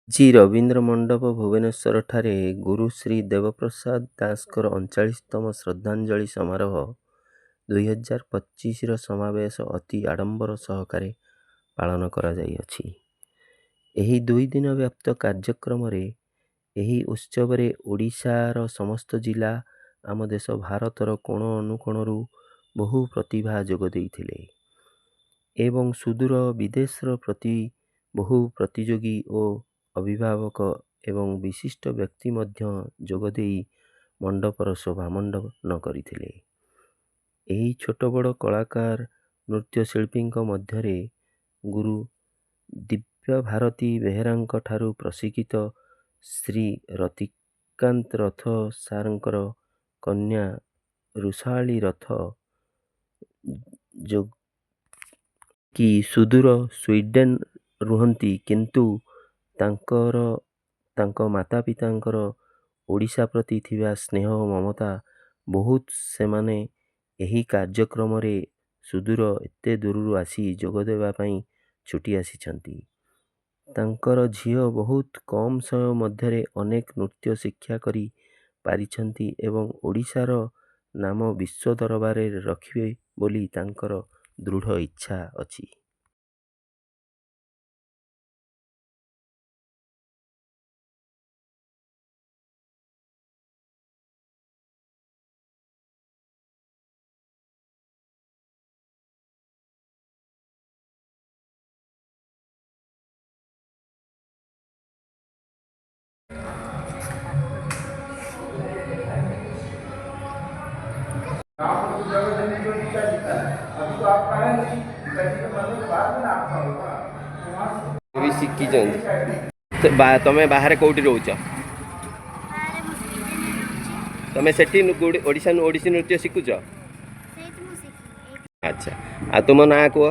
जी रवीन्द्र मंडप भुवनेश्वर ठारे गुरु श्री देवप्रसाद दासकर 39तम श्रद्धांजलि समारोह 2025 समावेश अति आडंबर सहकारे पालन करा जाइअछि। एही 2 दिन व्याप्त कार्यक्रम रे एही उत्सव रे ओडिशार समस्त जिला आम देश भारतर कोण अनुकोणरू बहु प्रतिभा जोग देइथिले एवं सुदूर विदेशर प्रति बहु प्रतियोगी और अभिभावक एवं विशिष्ट व्यक्ति मध्य जोगदेई मंडपर शोभा मंडन करथिले। एही छोट बड़ कलाकार नृत्यशिल्पी मध्य गुरु दिव्य भारती बेहेरांक ठारू प्रशिक्षित श्री रतिकांत रथ सारंकर कन्या रुषाली रथ जो कि सुदूर स्वीडेन रुहंती किंतु तांको माता पितांकर ओडिशा प्रति थिबा स्नेह ममता बहुत सेमाने एही कार्यक्रम रे सुदूर एते दूररू आसी जोग देबा पई छुटी आसीछंती। तांकर झियो बहुत कम समय मध्यरे अनेक नृत्य शिक्षा करी पारिछंती एवं ओडिशार नाम विश्व दरबारे रखिबे बोली तांकर दृढ़ इच्छा अछि। तमे बाहर कोठी रोच तमे सेठी ओडिशा ओडिसी नृत्य शिखुच। अच्छा आ तुम ना को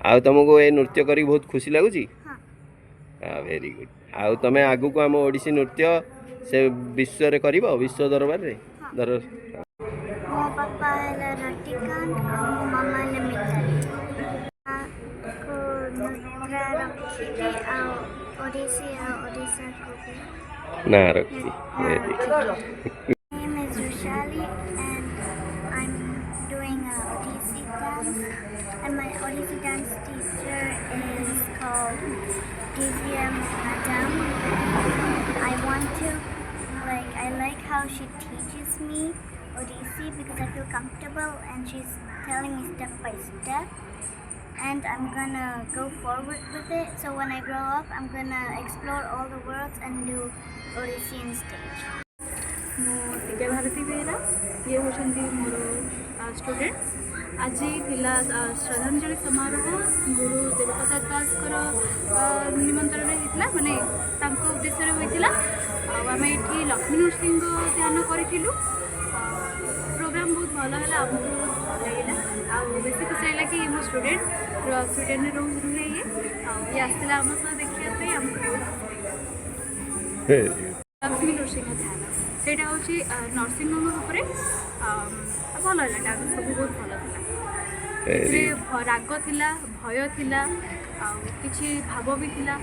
आ तुमको ए नृत्य करी बहुत खुशी लगुची। Very good. आ तमे आगु को हम ओडिसी नृत्य से विश्व रे करिवो विश्व दरबार रे मो पापा है रतिकांत और मो मामा है मिताली को नृत्य रखी आ ओडिसा को भी ना रखी। My name is Rushali and I'm doing a Odissi dance and my Odissi dance teacher is called Divya Madam. I like how she teaches me Odissi because I feel comfortable and she's telling me step by step and I'm gonna go forward with it. So when I grow up, I'm gonna explore all the worlds and do Odissi on stage. मो दिव्या भारती बेहरा ये होती more students आज थिला श्रद्धांजलि समारोह गुरु देवप्रसाद दासकर निमंत्रण होता माने उद्देश्य होता आम ये लक्ष्मी नृसिंह ध्यान करूँ प्रोग्राम बहुत भल है आमको बहुत भल लगे आ बेस खुशी लगा कि मो स्टूडेंट स्वीडेन रोज रुहे ये आसला आम सह देखा आमको लक्ष्मी नृसिंह ध्यान से नर्सिंग होम भल है डांस सब बहुत भल था राग थिला भय थिला किछि भाव भी थिला।